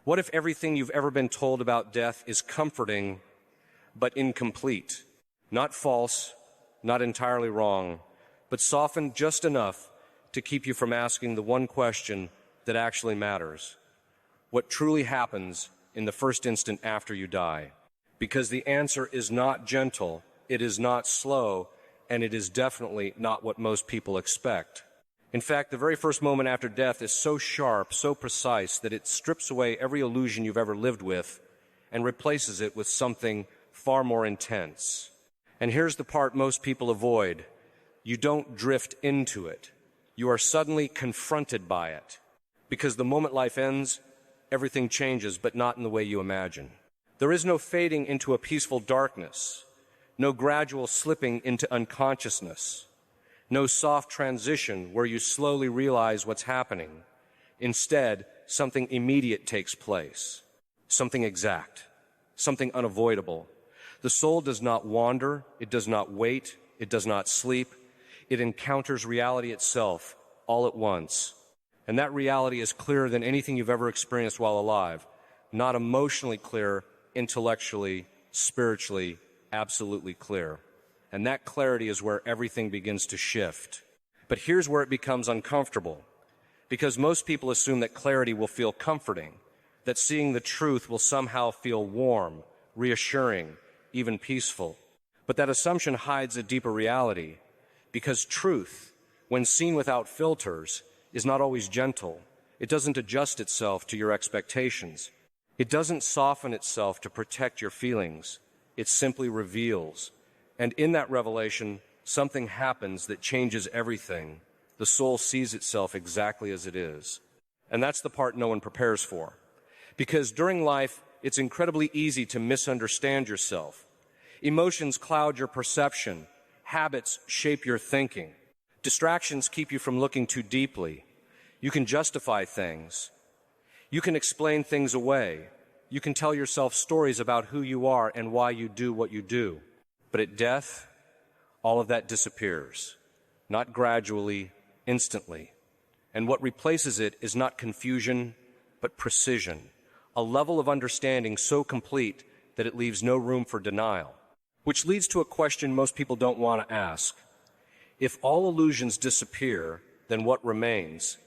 What if everything you've ever been told about death is comforting but incomplete? Not false, not entirely wrong, but softened just enough to keep you from asking the one question that actually matters. What truly happens in the first instant after you die? Because the answer is not gentle, it is not slow, and it is definitely not what most people expect. In fact, the very first moment after death is so sharp, so precise, that it strips away every illusion you've ever lived with and replaces it with something far more intense. And here's the part most people avoid. You don't drift into it. You are suddenly confronted by it. Because the moment life ends, everything changes, but not in the way you imagine. There is no fading into a peaceful darkness, no gradual slipping into unconsciousness, no soft transition where you slowly realize what's happening. Instead, something immediate takes place, something exact, something unavoidable. The soul does not wander, it does not wait, it does not sleep. It encounters reality itself all at once. And that reality is clearer than anything you've ever experienced while alive. Not emotionally clear, intellectually, spiritually, absolutely clear. And that clarity is where everything begins to shift. But here's where it becomes uncomfortable. Because most people assume that clarity will feel comforting, that seeing the truth will somehow feel warm, reassuring, even peaceful. But that assumption hides a deeper reality. Because truth, when seen without filters, is not always gentle. It doesn't adjust itself to your expectations. It doesn't soften itself to protect your feelings. It simply reveals. And in that revelation, something happens that changes everything. The soul sees itself exactly as it is. And that's the part no one prepares for. Because during life, it's incredibly easy to misunderstand yourself. Emotions cloud your perception. Habits shape your thinking. Distractions keep you from looking too deeply. You can justify things. You can explain things away. You can tell yourself stories about who you are and why you do what you do. But at death, all of that disappears. Not gradually, instantly. And what replaces it is not confusion, but precision. A level of understanding so complete that it leaves no room for denial. Which leads to a question most people don't want to ask. If all illusions disappear, then what remains?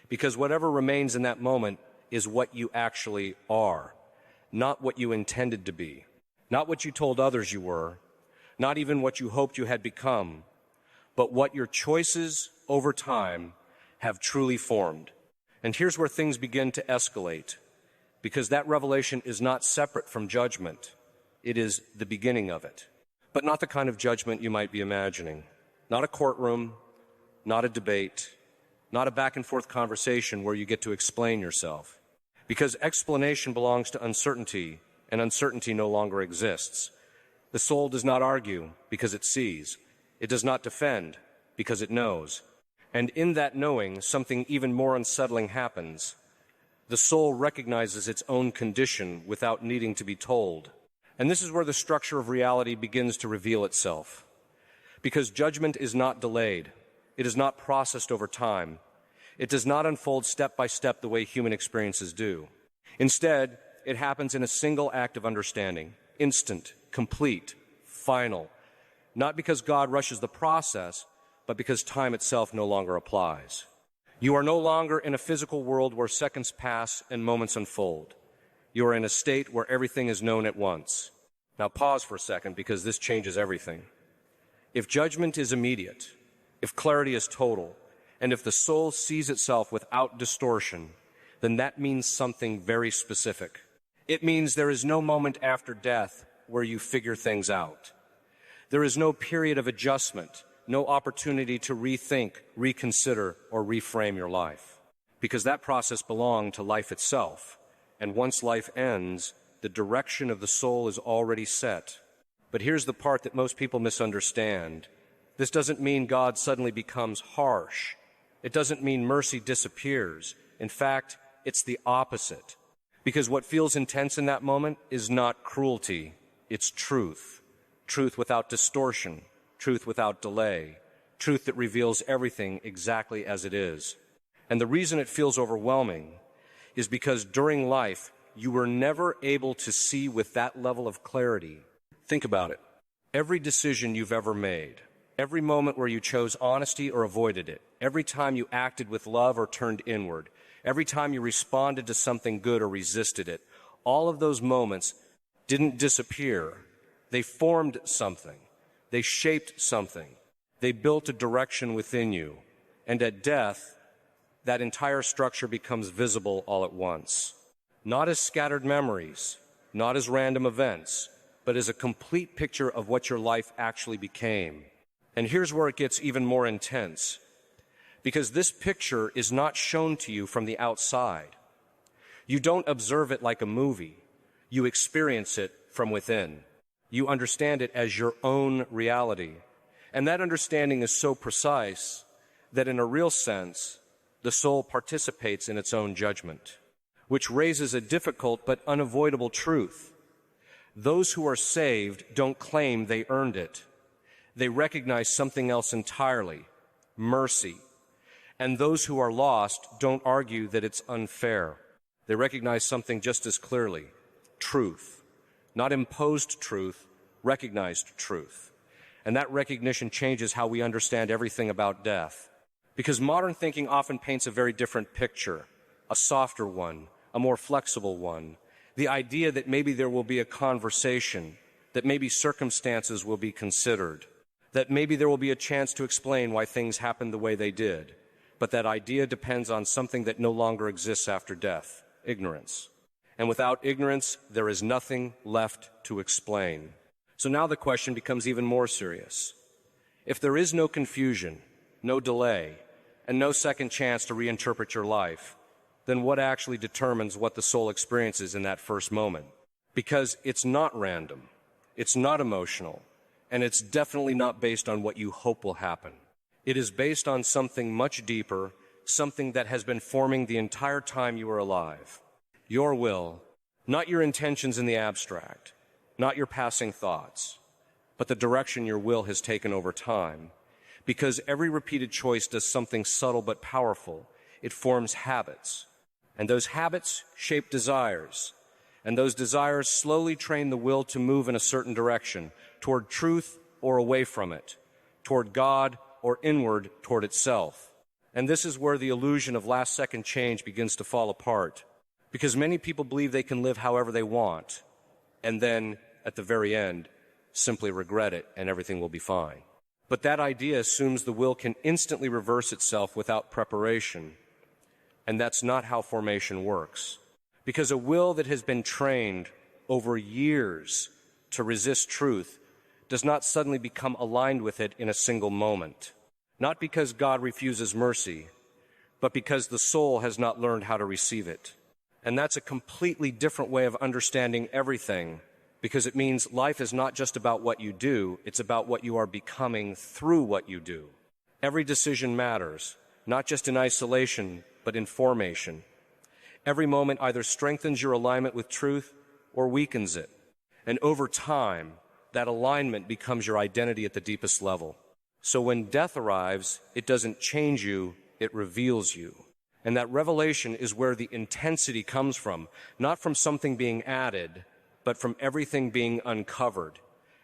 Because whatever remains in that moment is what you actually are, not what you intended to be, not what you told others you were, not even what you hoped you had become, but what your choices over time have truly formed. And here's where things begin to escalate, because that revelation is not separate from judgment. It is the beginning of it, but not the kind of judgment you might be imagining. Not a courtroom, not a debate, not a back-and-forth conversation where you get to explain yourself. Because explanation belongs to uncertainty, and uncertainty no longer exists. The soul does not argue because it sees. It does not defend because it knows. And in that knowing, something even more unsettling happens. The soul recognizes its own condition without needing to be told. And this is where the structure of reality begins to reveal itself. Because judgment is not delayed. It is not processed over time. It does not unfold step by step the way human experiences do. Instead, it happens in a single act of understanding, instant, complete, final. Not because God rushes the process, but because time itself no longer applies. You are no longer in a physical world where seconds pass and moments unfold. You are in a state where everything is known at once. Now pause for a second, because this changes everything. If judgment is immediate, if clarity is total, and if the soul sees itself without distortion, then that means something very specific. It means there is no moment after death where you figure things out. There is no period of adjustment, no opportunity to rethink, reconsider, or reframe your life. Because that process belonged to life itself. And once life ends, the direction of the soul is already set. But here's the part that most people misunderstand. This doesn't mean God suddenly becomes harsh. It doesn't mean mercy disappears. In fact, it's the opposite. Because what feels intense in that moment is not cruelty, it's truth. Truth without distortion, truth without delay, truth that reveals everything exactly as it is. And the reason it feels overwhelming is because during life, you were never able to see with that level of clarity. Think about it. Every decision you've ever made, every moment where you chose honesty or avoided it, every time you acted with love or turned inward, every time you responded to something good or resisted it, all of those moments didn't disappear. They formed something. They shaped something. They built a direction within you. And at death, that entire structure becomes visible all at once. Not as scattered memories, not as random events, but as a complete picture of what your life actually became. And here's where it gets even more intense, because this picture is not shown to you from the outside. You don't observe it like a movie. You experience it from within. You understand it as your own reality. And that understanding is so precise that in a real sense, the soul participates in its own judgment, which raises a difficult but unavoidable truth. Those who are saved don't claim they earned it. They recognize something else entirely, mercy. And those who are lost don't argue that it's unfair. They recognize something just as clearly, truth. Not imposed truth, recognized truth. And that recognition changes how we understand everything about death. Because modern thinking often paints a very different picture, a softer one, a more flexible one. The idea that maybe there will be a conversation, that maybe circumstances will be considered, that maybe there will be a chance to explain why things happened the way they did. But that idea depends on something that no longer exists after death, ignorance. And without ignorance, there is nothing left to explain. So now the question becomes even more serious. If there is no confusion, no delay, and no second chance to reinterpret your life, then what actually determines what the soul experiences in that first moment? Because it's not random, it's not emotional, and it's definitely not based on what you hope will happen. It is based on something much deeper, something that has been forming the entire time you were alive. Your will, not your intentions in the abstract, not your passing thoughts, but the direction your will has taken over time. Because every repeated choice does something subtle but powerful. It forms habits. And those habits shape desires. And those desires slowly train the will to move in a certain direction, toward truth or away from it, toward God or inward toward itself. And this is where the illusion of last-second change begins to fall apart. Because many people believe they can live however they want, and then, at the very end, simply regret it and everything will be fine. But that idea assumes the will can instantly reverse itself without preparation. And that's not how formation works. Because a will that has been trained over years to resist truth does not suddenly become aligned with it in a single moment. Not because God refuses mercy, but because the soul has not learned how to receive it. And that's a completely different way of understanding everything, because it means life is not just about what you do, it's about what you are becoming through what you do. Every decision matters, not just in isolation, but in formation. Every moment either strengthens your alignment with truth or weakens it. And over time, that alignment becomes your identity at the deepest level. So when death arrives, it doesn't change you, it reveals you. And that revelation is where the intensity comes from, not from something being added, but from everything being uncovered.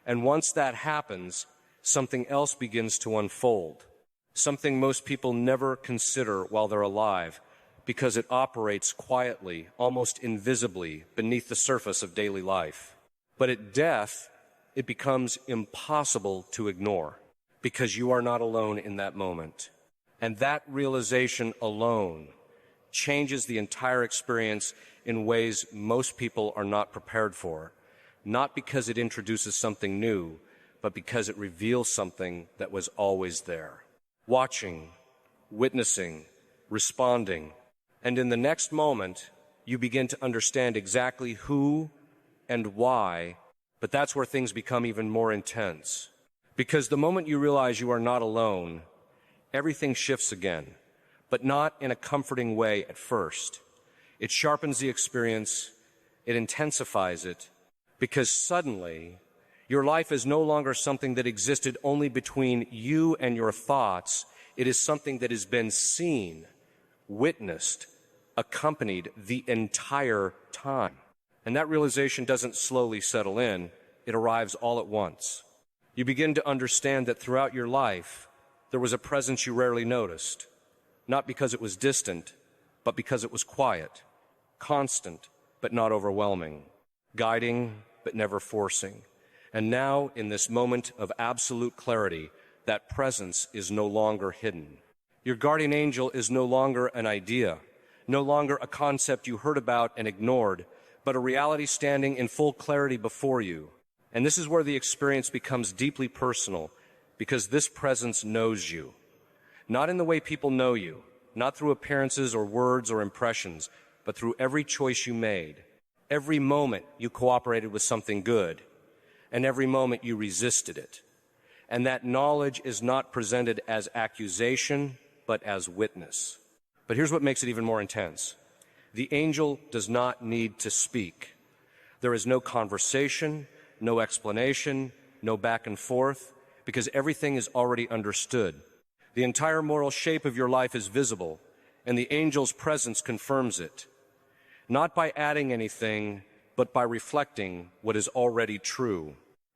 And once that happens, something else begins to unfold, something most people never consider while they're alive, because it operates quietly, almost invisibly, beneath the surface of daily life. But at death, it becomes impossible to ignore, because you are not alone in that moment. And that realization alone changes the entire experience in ways most people are not prepared for, not because it introduces something new, but because it reveals something that was always there. Watching, witnessing, responding, and in the next moment, you begin to understand exactly who and why, but that's where things become even more intense. Because the moment you realize you are not alone, everything shifts again, but not in a comforting way at first. It sharpens the experience, it intensifies it, because suddenly your life is no longer something that existed only between you and your thoughts. It is something that has been seen, witnessed, accompanied the entire time. And that realization doesn't slowly settle in, it arrives all at once. You begin to understand that throughout your life, there was a presence you rarely noticed, not because it was distant, but because it was quiet, constant, but not overwhelming, guiding, but never forcing. And now, in this moment of absolute clarity, that presence is no longer hidden. Your guardian angel is no longer an idea, no longer a concept you heard about and ignored, but a reality standing in full clarity before you. And this is where the experience becomes deeply personal, because this presence knows you. Not in the way people know you, not through appearances or words or impressions, but through every choice you made, every moment you cooperated with something good, and every moment you resisted it. And that knowledge is not presented as accusation, but as witness. But here's what makes it even more intense. The angel does not need to speak. There is no conversation, no explanation, no back and forth, because everything is already understood. The entire moral shape of your life is visible, and the angel's presence confirms it. Not by adding anything, but by reflecting what is already true.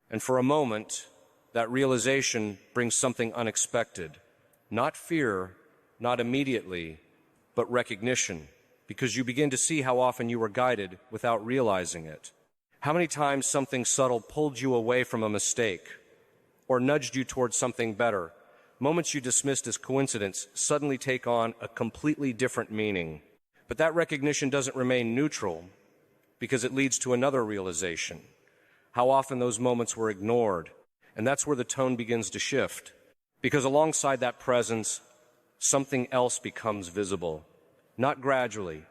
And for a moment, that realization brings something unexpected. Not fear, not immediately, but recognition, because you begin to see how often you were guided without realizing it. How many times something subtle pulled you away from a mistake or nudged you towards something better. Moments you dismissed as coincidence suddenly take on a completely different meaning. But that recognition doesn't remain neutral, because it leads to another realization. How often those moments were ignored. And that's where the tone begins to shift. Because alongside that presence, something else becomes visible. Not gradually,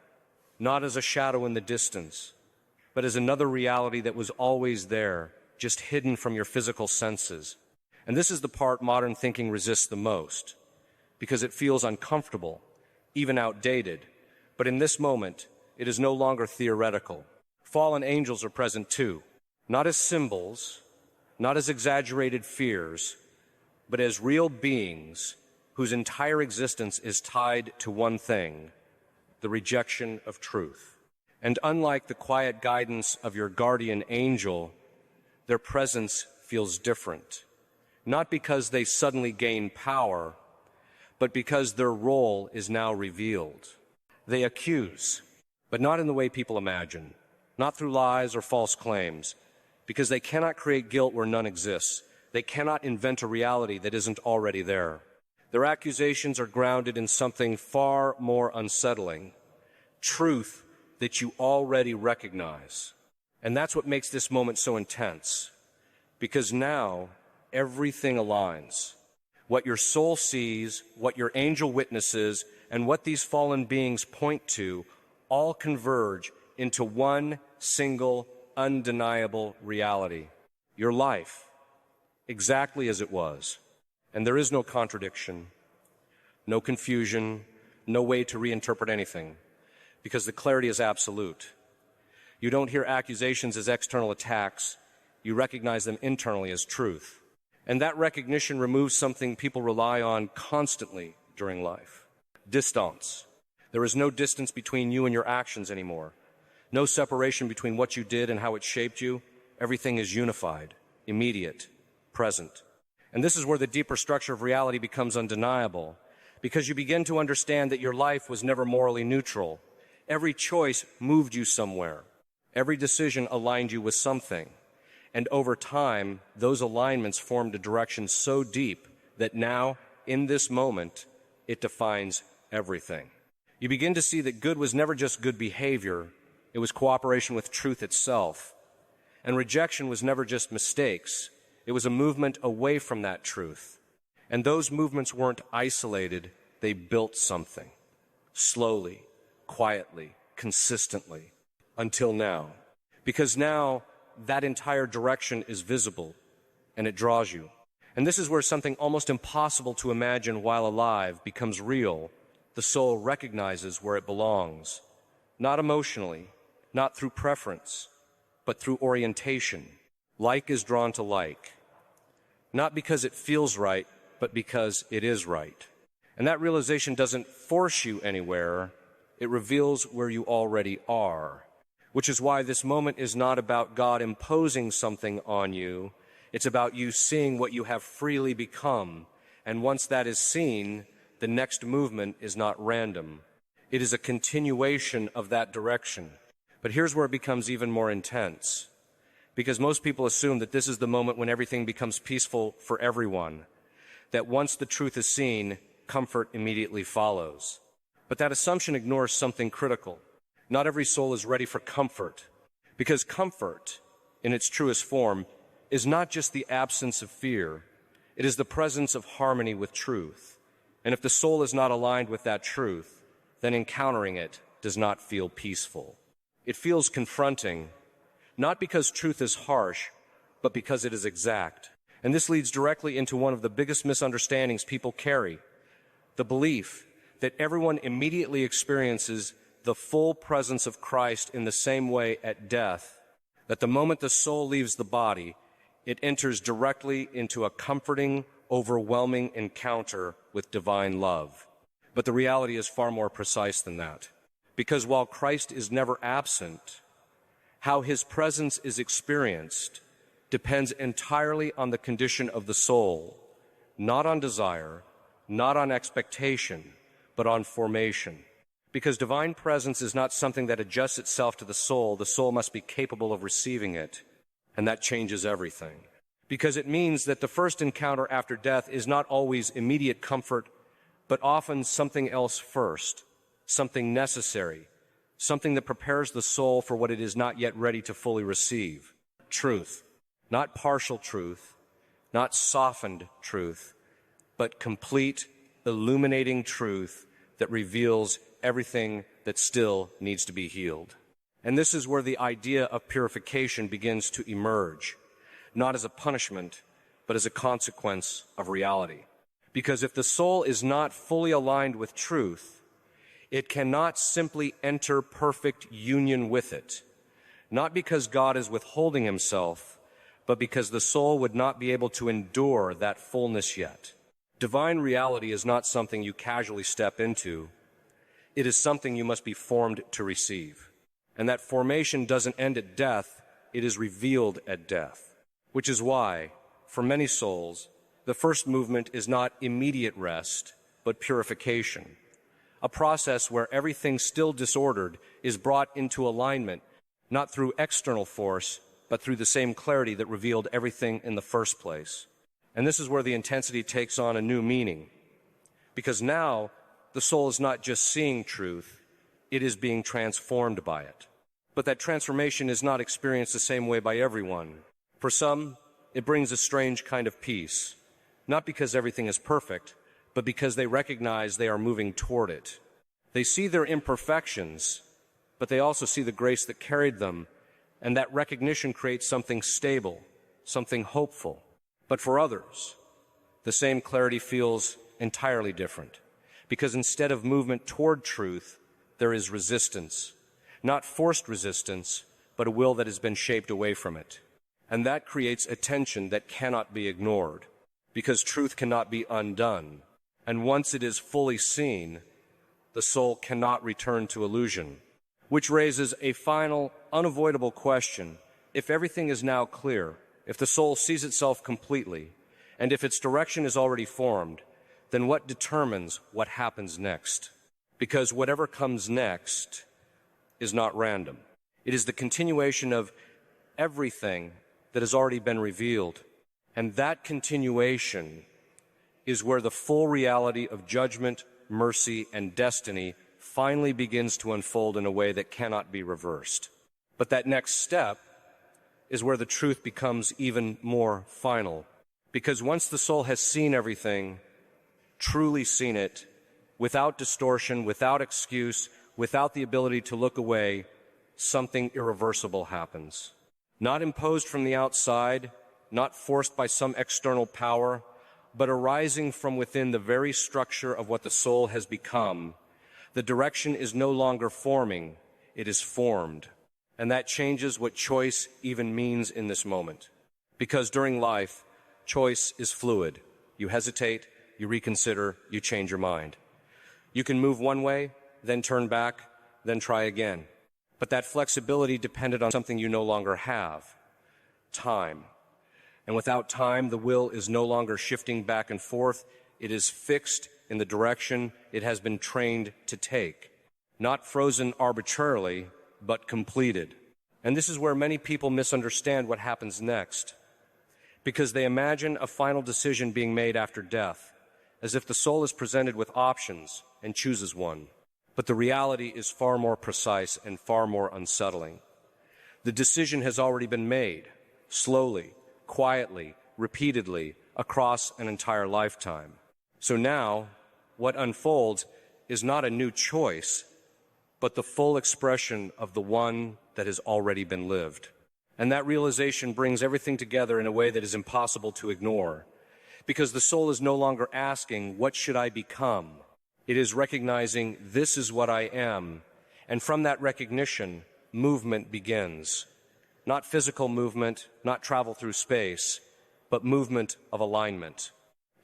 not as a shadow in the distance, but as another reality that was always there, just hidden from your physical senses. And this is the part modern thinking resists the most, because it feels uncomfortable, even outdated. But in this moment, it is no longer theoretical. Fallen angels are present too, not as symbols, not as exaggerated fears, but as real beings whose entire existence is tied to one thing: the rejection of truth. And unlike the quiet guidance of your guardian angel, their presence feels different. Not because they suddenly gain power, but because their role is now revealed. They accuse, but not in the way people imagine, not through lies or false claims, because they cannot create guilt where none exists. They cannot invent a reality that isn't already there. Their accusations are grounded in something far more unsettling: truth that you already recognize. And that's what makes this moment so intense, because now everything aligns. What your soul sees, what your angel witnesses, and what these fallen beings point to all converge into one single, undeniable reality: your life, exactly as it was. And there is no contradiction, no confusion, no way to reinterpret anything, because the clarity is absolute. You don't hear accusations as external attacks. You recognize them internally as truth. And that recognition removes something people rely on constantly during life: distance. There is no distance between you and your actions anymore. No separation between what you did and how it shaped you. Everything is unified, immediate, present. And this is where the deeper structure of reality becomes undeniable, because you begin to understand that your life was never morally neutral. Every choice moved you somewhere. Every decision aligned you with something. And over time, those alignments formed a direction so deep that now, in this moment, it defines everything. You begin to see that good was never just good behavior. It was cooperation with truth itself. And rejection was never just mistakes. It was a movement away from that truth. And those movements weren't isolated. They built something. Slowly, quietly, consistently, until now. Because now, that entire direction is visible, and it draws you. And this is where something almost impossible to imagine while alive becomes real. The soul recognizes where it belongs, not emotionally, not through preference, but through orientation. Like is drawn to like, not because it feels right, but because it is right. And that realization doesn't force you anywhere. It reveals where you already are, which is why this moment is not about God imposing something on you. It's about you seeing what you have freely become. And once that is seen, the next movement is not random. It is a continuation of that direction. But here's where it becomes even more intense, because most people assume that this is the moment when everything becomes peaceful for everyone, that once the truth is seen, comfort immediately follows. But that assumption ignores something critical. Not every soul is ready for comfort, because comfort, in its truest form, is not just the absence of fear. It is the presence of harmony with truth. And if the soul is not aligned with that truth, then encountering it does not feel peaceful. It feels confronting, not because truth is harsh, but because it is exact. And this leads directly into one of the biggest misunderstandings people carry, the belief that everyone immediately experiences the full presence of Christ in the same way at death, that the moment the soul leaves the body, it enters directly into a comforting, overwhelming encounter with divine love. But the reality is far more precise than that. Because while Christ is never absent, how his presence is experienced depends entirely on the condition of the soul, not on desire, not on expectation, but on formation. Because divine presence is not something that adjusts itself to the soul must be capable of receiving it, and that changes everything. Because it means that the first encounter after death is not always immediate comfort, but often something else first, something necessary, something that prepares the soul for what it is not yet ready to fully receive. Truth, not partial truth, not softened truth, but complete, illuminating truth that reveals everything that still needs to be healed. And this is where the idea of purification begins to emerge, not as a punishment, but as a consequence of reality. Because if the soul is not fully aligned with truth, it cannot simply enter perfect union with it, not because God is withholding himself, but because the soul would not be able to endure that fullness yet. Divine reality is not something you casually step into. It is something you must be formed to receive. And that formation doesn't end at death, it is revealed at death. Which is why, for many souls, the first movement is not immediate rest, but purification. A process where everything still disordered is brought into alignment, not through external force, but through the same clarity that revealed everything in the first place. And this is where the intensity takes on a new meaning. Because now, the soul is not just seeing truth, it is being transformed by it. But that transformation is not experienced the same way by everyone. For some, it brings a strange kind of peace, not because everything is perfect, but because they recognize they are moving toward it. They see their imperfections, but they also see the grace that carried them, and that recognition creates something stable, something hopeful. But for others, the same clarity feels entirely different, because instead of movement toward truth, there is resistance. Not forced resistance, but a will that has been shaped away from it. And that creates a tension that cannot be ignored, because truth cannot be undone. And once it is fully seen, the soul cannot return to illusion. Which raises a final, unavoidable question. If everything is now clear, if the soul sees itself completely, and if its direction is already formed, then what determines what happens next? Because whatever comes next is not random. It is the continuation of everything that has already been revealed. And that continuation is where the full reality of judgment, mercy, and destiny finally begins to unfold in a way that cannot be reversed. But that next step is where the truth becomes even more final. Because once the soul has seen everything, truly seen it, without distortion, without excuse, without the ability to look away, something irreversible happens. Not imposed from the outside, not forced by some external power, but arising from within the very structure of what the soul has become. The direction is no longer forming, it is formed. And that changes what choice even means in this moment. Because during life, choice is fluid. You hesitate, you reconsider, you change your mind. You can move one way, then turn back, then try again. But that flexibility depended on something you no longer have: time. And without time, the will is no longer shifting back and forth. It is fixed in the direction it has been trained to take, not frozen arbitrarily, but completed. And this is where many people misunderstand what happens next, because they imagine a final decision being made after death, as if the soul is presented with options and chooses one. But the reality is far more precise and far more unsettling. The decision has already been made, slowly, quietly, repeatedly, across an entire lifetime. So now, what unfolds is not a new choice, but the full expression of the one that has already been lived. And that realization brings everything together in a way that is impossible to ignore, because the soul is no longer asking, "What should I become?" It is recognizing, "This is what I am." And from that recognition, movement begins. Not physical movement, not travel through space, but movement of alignment.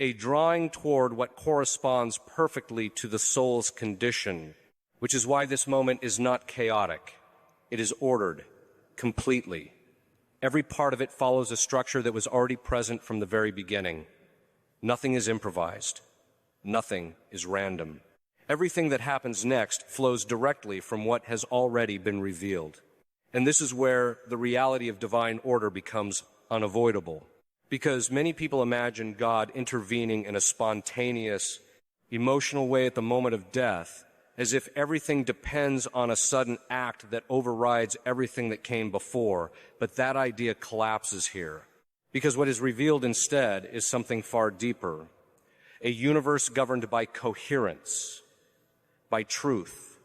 A drawing toward what corresponds perfectly to the soul's condition, which is why this moment is not chaotic. It is ordered, completely. Every part of it follows a structure that was already present from the very beginning. Nothing is improvised. Nothing is random. Everything that happens next flows directly from what has already been revealed. And this is where the reality of divine order becomes unavoidable, because many people imagine God intervening in a spontaneous, emotional way at the moment of death, as if everything depends on a sudden act that overrides everything that came before. But that idea collapses here, because what is revealed instead is something far deeper: a universe governed by coherence, by truth,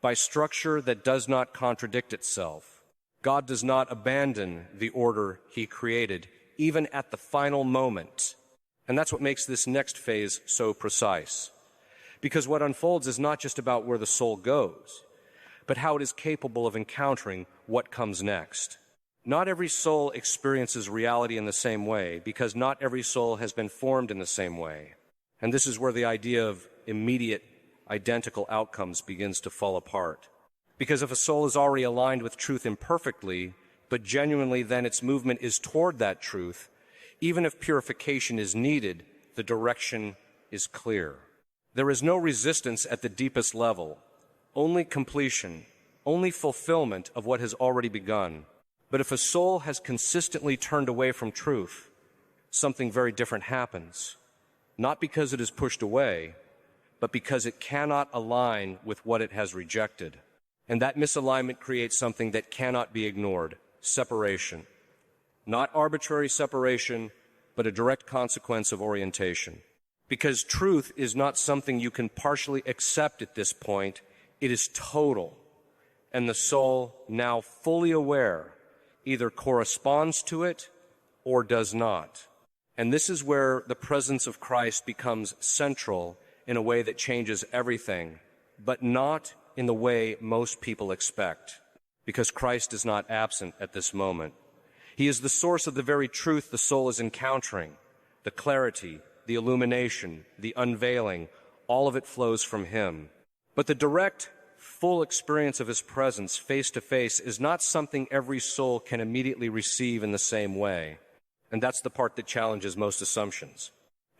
by structure that does not contradict itself. God does not abandon the order he created, even at the final moment. And that's what makes this next phase so precise. Because what unfolds is not just about where the soul goes, but how it is capable of encountering what comes next. Not every soul experiences reality in the same way, because not every soul has been formed in the same way. And this is where the idea of immediate, identical outcomes begins to fall apart. Because if a soul is already aligned with truth imperfectly, but genuinely then its movement is toward that truth, even if purification is needed, the direction is clear. There is no resistance at the deepest level, only completion, only fulfillment of what has already begun. But if a soul has consistently turned away from truth, something very different happens. Not because it is pushed away, but because it cannot align with what it has rejected. And that misalignment creates something that cannot be ignored: separation. Not arbitrary separation, but a direct consequence of orientation. Because truth is not something you can partially accept at this point, it is total. And the soul, now fully aware, either corresponds to it or does not. And this is where the presence of Christ becomes central in a way that changes everything, but not in the way most people expect, because Christ is not absent at this moment. He is the source of the very truth the soul is encountering. The clarity, the illumination, the unveiling, all of it flows from him. But the direct, full experience of his presence face to face is not something every soul can immediately receive in the same way. And that's the part that challenges most assumptions.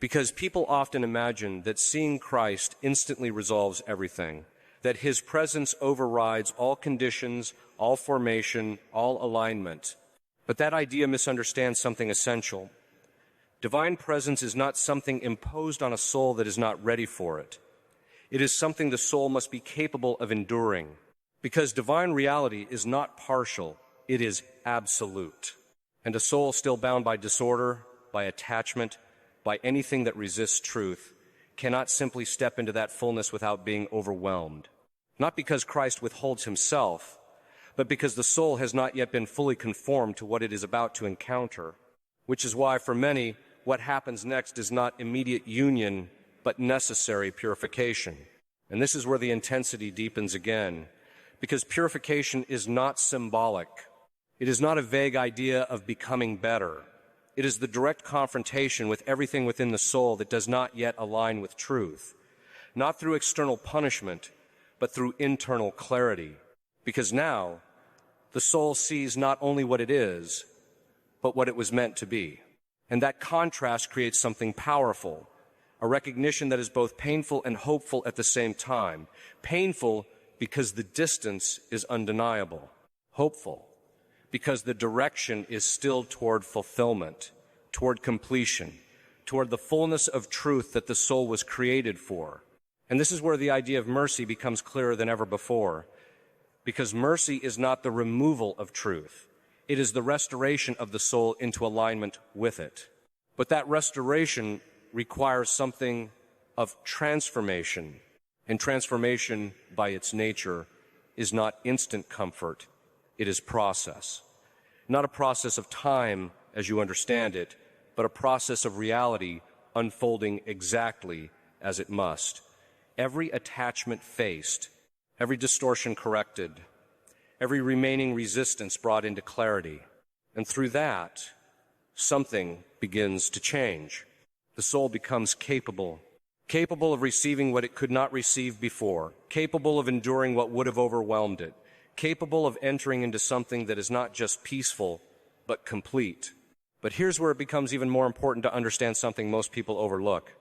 Because people often imagine that seeing Christ instantly resolves everything, that his presence overrides all conditions, all formation, all alignment. But that idea misunderstands something essential. Divine presence is not something imposed on a soul that is not ready for it. It is something the soul must be capable of enduring, because divine reality is not partial, it is absolute. And a soul still bound by disorder, by attachment, by anything that resists truth, cannot simply step into that fullness without being overwhelmed. Not because Christ withholds himself, but because the soul has not yet been fully conformed to what it is about to encounter, which is why for many, what happens next is not immediate union, but necessary purification. And this is where the intensity deepens again, because purification is not symbolic. It is not a vague idea of becoming better. It is the direct confrontation with everything within the soul that does not yet align with truth, not through external punishment, but through internal clarity. Because now, the soul sees not only what it is, but what it was meant to be. And that contrast creates something powerful, a recognition that is both painful and hopeful at the same time. Painful because the distance is undeniable. Hopeful because the direction is still toward fulfillment, toward completion, toward the fullness of truth that the soul was created for. And this is where the idea of mercy becomes clearer than ever before, because mercy is not the removal of truth. It is the restoration of the soul into alignment with it. But that restoration requires something of transformation, and transformation by its nature is not instant comfort. It is process. Not a process of time as you understand it, but a process of reality unfolding exactly as it must. Every attachment faced, every distortion corrected, every remaining resistance brought into clarity. And through that, something begins to change. The soul becomes capable of receiving what it could not receive before, capable of enduring what would have overwhelmed it, capable of entering into something that is not just peaceful, but complete. But here's where it becomes even more important to understand something most people overlook.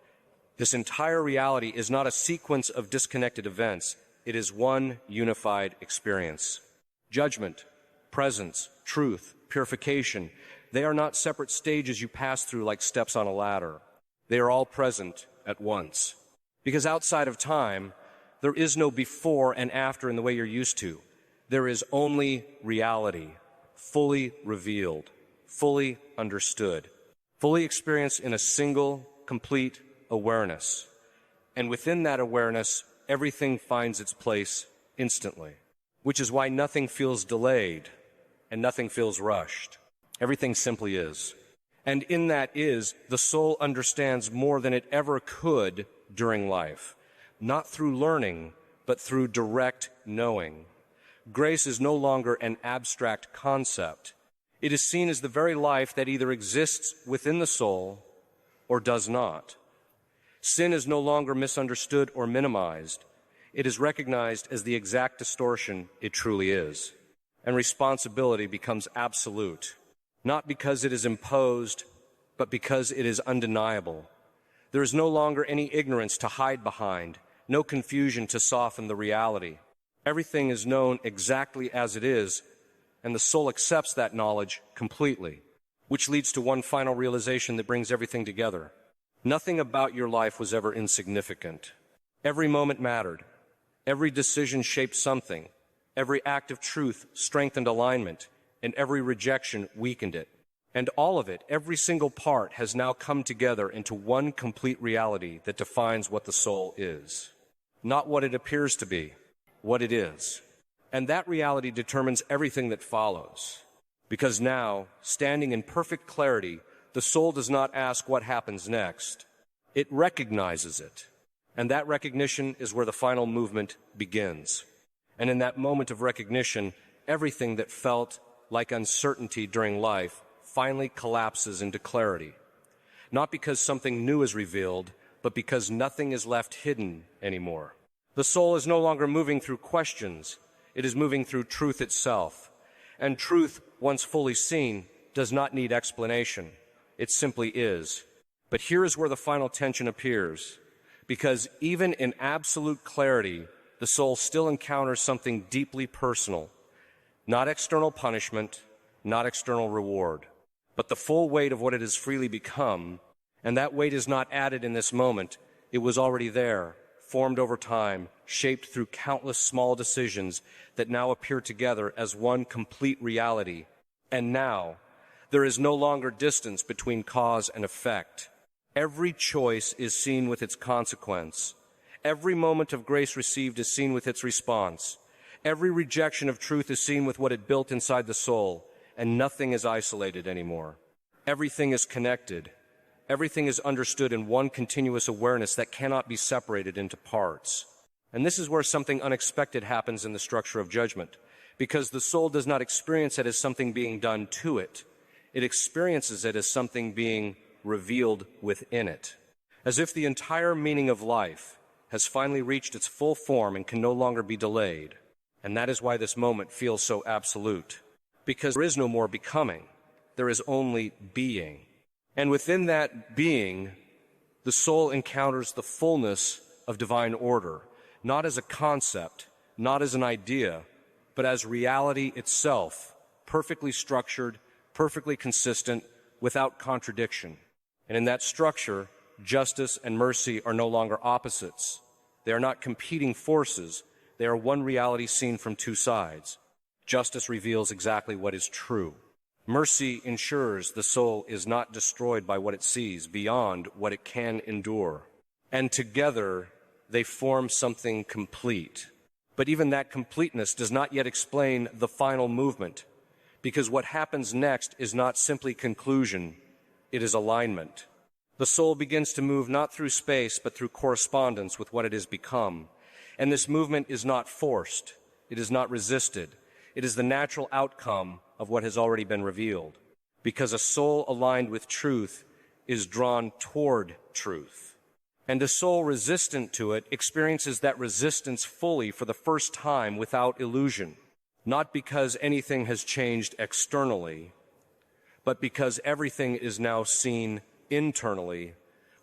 This entire reality is not a sequence of disconnected events. It is one unified experience. Judgment, presence, truth, purification, they are not separate stages you pass through like steps on a ladder. They are all present at once. Because outside of time, there is no before and after in the way you're used to. There is only reality, fully revealed, fully understood, fully experienced in a single, complete awareness. And within that awareness, everything finds its place instantly, which is why nothing feels delayed and nothing feels rushed. Everything simply is. And in that is, the soul understands more than it ever could during life, not through learning, but through direct knowing. Grace is no longer an abstract concept. It is seen as the very life that either exists within the soul or does not. Sin is no longer misunderstood or minimized. It is recognized as the exact distortion it truly is. And responsibility becomes absolute, not because it is imposed, but because it is undeniable. There is no longer any ignorance to hide behind, no confusion to soften the reality. Everything is known exactly as it is, and the soul accepts that knowledge completely, which leads to one final realization that brings everything together. Nothing about your life was ever insignificant. Every moment mattered. Every decision shaped something. Every act of truth strengthened alignment, and every rejection weakened it. And all of it, every single part, has now come together into one complete reality that defines what the soul is. Not what it appears to be, what it is. And that reality determines everything that follows. Because now, standing in perfect clarity, the soul does not ask what happens next. It recognizes it. And that recognition is where the final movement begins. And in that moment of recognition, everything that felt like uncertainty during life finally collapses into clarity. Not because something new is revealed, but because nothing is left hidden anymore. The soul is no longer moving through questions. It is moving through truth itself. And truth, once fully seen, does not need explanation. It simply is. But here is where the final tension appears. Because even in absolute clarity, the soul still encounters something deeply personal. Not external punishment, not external reward, but the full weight of what it has freely become. And that weight is not added in this moment. It was already there, formed over time, shaped through countless small decisions that now appear together as one complete reality. And now, there is no longer distance between cause and effect. Every choice is seen with its consequence. Every moment of grace received is seen with its response. Every rejection of truth is seen with what it built inside the soul, and nothing is isolated anymore. Everything is connected. Everything is understood in one continuous awareness that cannot be separated into parts. And this is where something unexpected happens in the structure of judgment, because the soul does not experience it as something being done to it. It experiences it as something being revealed within it, as if the entire meaning of life, has finally reached its full form and can no longer be delayed. And that is why this moment feels so absolute. Because there is no more becoming. There is only being. And within that being, the soul encounters the fullness of divine order, not as a concept, not as an idea, but as reality itself, perfectly structured, perfectly consistent, without contradiction. And in that structure, justice and mercy are no longer opposites. They are not competing forces. They are one reality seen from two sides. Justice reveals exactly what is true. Mercy ensures the soul is not destroyed by what it sees, beyond what it can endure. And together, they form something complete. But even that completeness does not yet explain the final movement, because what happens next is not simply conclusion, it is alignment. The soul begins to move not through space, but through correspondence with what it has become. And this movement is not forced. It is not resisted. It is the natural outcome of what has already been revealed. Because a soul aligned with truth is drawn toward truth. And a soul resistant to it experiences that resistance fully for the first time without illusion. Not because anything has changed externally, but because everything is now seen internally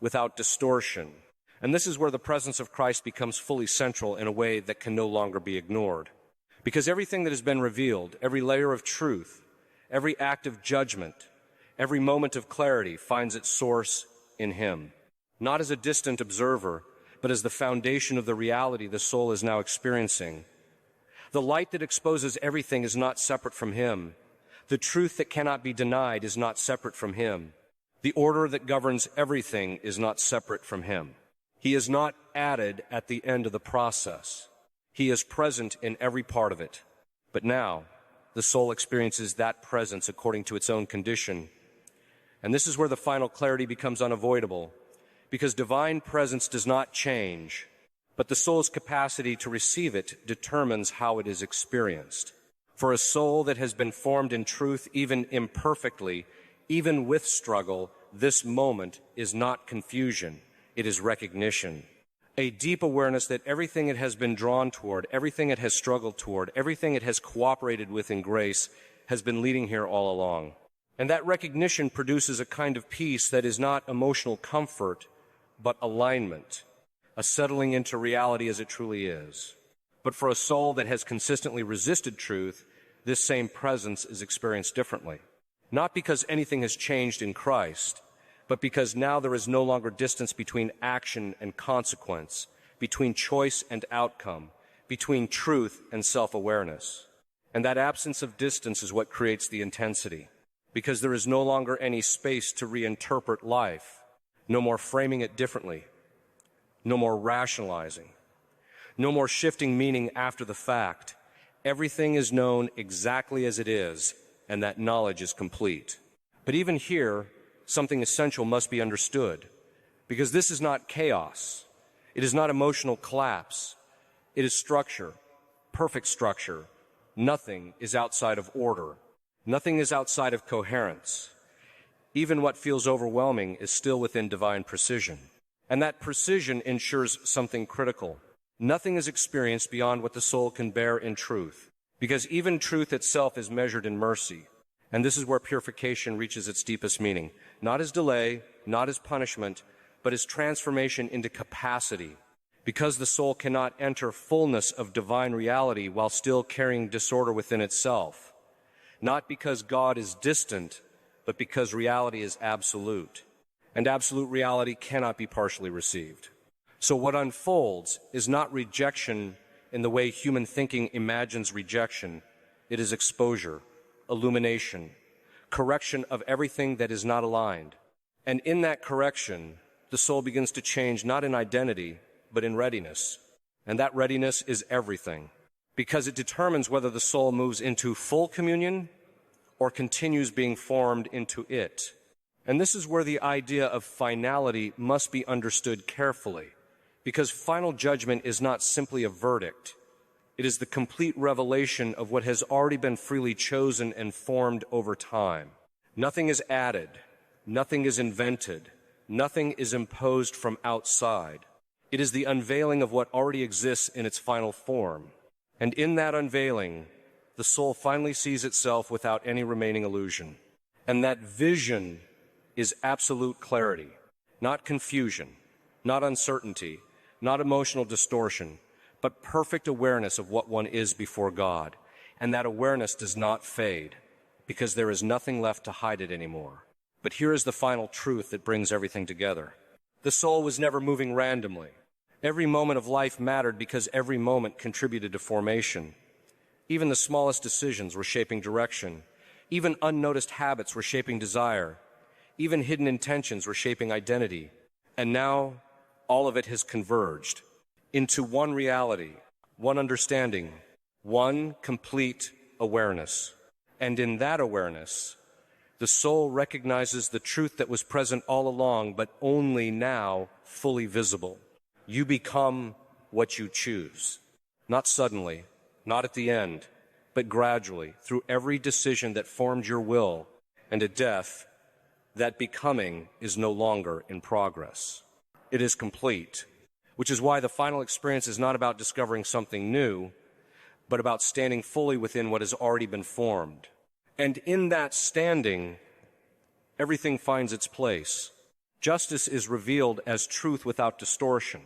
without distortion. And this is where the presence of Christ becomes fully central in a way that can no longer be ignored. Because everything that has been revealed, every layer of truth, every act of judgment, every moment of clarity finds its source in Him. Not as a distant observer, but as the foundation of the reality the soul is now experiencing. The light that exposes everything is not separate from Him. The truth that cannot be denied is not separate from Him. The order that governs everything is not separate from Him. He is not added at the end of the process. He is present in every part of it. But now, the soul experiences that presence according to its own condition. And this is where the final clarity becomes unavoidable, because divine presence does not change, but the soul's capacity to receive it determines how it is experienced. For a soul that has been formed in truth, even imperfectly, even with struggle, this moment is not confusion, it is recognition. A deep awareness that everything it has been drawn toward, everything it has struggled toward, everything it has cooperated with in grace has been leading here all along. And that recognition produces a kind of peace that is not emotional comfort, but alignment, a settling into reality as it truly is. But for a soul that has consistently resisted truth, this same presence is experienced differently. Not because anything has changed in Christ, but because now there is no longer distance between action and consequence, between choice and outcome, between truth and self-awareness. And that absence of distance is what creates the intensity, because there is no longer any space to reinterpret life, no more framing it differently, no more rationalizing, no more shifting meaning after the fact. Everything is known exactly as it is, and that knowledge is complete. But even here, something essential must be understood, because this is not chaos. It is not emotional collapse. It is structure, perfect structure. Nothing is outside of order. Nothing is outside of coherence. Even what feels overwhelming is still within divine precision. And that precision ensures something critical. Nothing is experienced beyond what the soul can bear in truth, because even truth itself is measured in mercy. And this is where purification reaches its deepest meaning, not as delay, not as punishment, but as transformation into capacity, because the soul cannot enter fullness of divine reality while still carrying disorder within itself. Not because God is distant, but because reality is absolute. And absolute reality cannot be partially received. So what unfolds is not rejection in the way human thinking imagines rejection. It is exposure, illumination, correction of everything that is not aligned. And in that correction, the soul begins to change not in identity, but in readiness. And that readiness is everything, because it determines whether the soul moves into full communion or continues being formed into it. And this is where the idea of finality must be understood carefully, because final judgment is not simply a verdict. It is the complete revelation of what has already been freely chosen and formed over time. Nothing is added. Nothing is invented. Nothing is imposed from outside. It is the unveiling of what already exists in its final form. And in that unveiling, the soul finally sees itself without any remaining illusion. And that vision is absolute clarity, not confusion, not uncertainty, not emotional distortion, but perfect awareness of what one is before God. And that awareness does not fade, because there is nothing left to hide it anymore. But here is the final truth that brings everything together. The soul was never moving randomly. Every moment of life mattered because every moment contributed to formation. Even the smallest decisions were shaping direction. Even unnoticed habits were shaping desire. Even hidden intentions were shaping identity. And now, all of it has converged into one reality, one understanding, one complete awareness. And in that awareness, the soul recognizes the truth that was present all along, but only now fully visible. You become what you choose. Not suddenly, not at the end, but gradually, through every decision that formed your will, and at death, that becoming is no longer in progress. It is complete, which is why the final experience is not about discovering something new, but about standing fully within what has already been formed. And in that standing, everything finds its place. Justice is revealed as truth without distortion.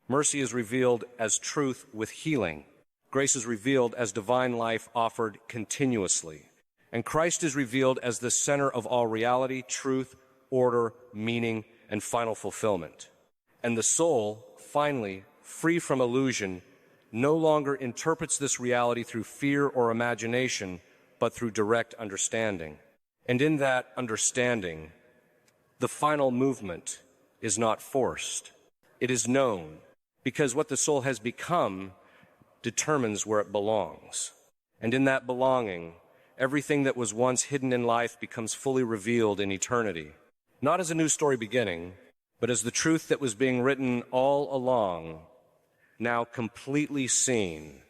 Mercy is revealed as truth with healing. Grace is revealed as divine life offered continuously. And Christ is revealed as the center of all reality, truth, order, meaning, and final fulfillment. And the soul, finally, free from illusion, no longer interprets this reality through fear or imagination, but through direct understanding. And in that understanding, the final movement is not forced. It is known, because what the soul has become determines where it belongs. And in that belonging, everything that was once hidden in life becomes fully revealed in eternity. Not as a new story beginning, but as the truth that was being written all along, now completely seen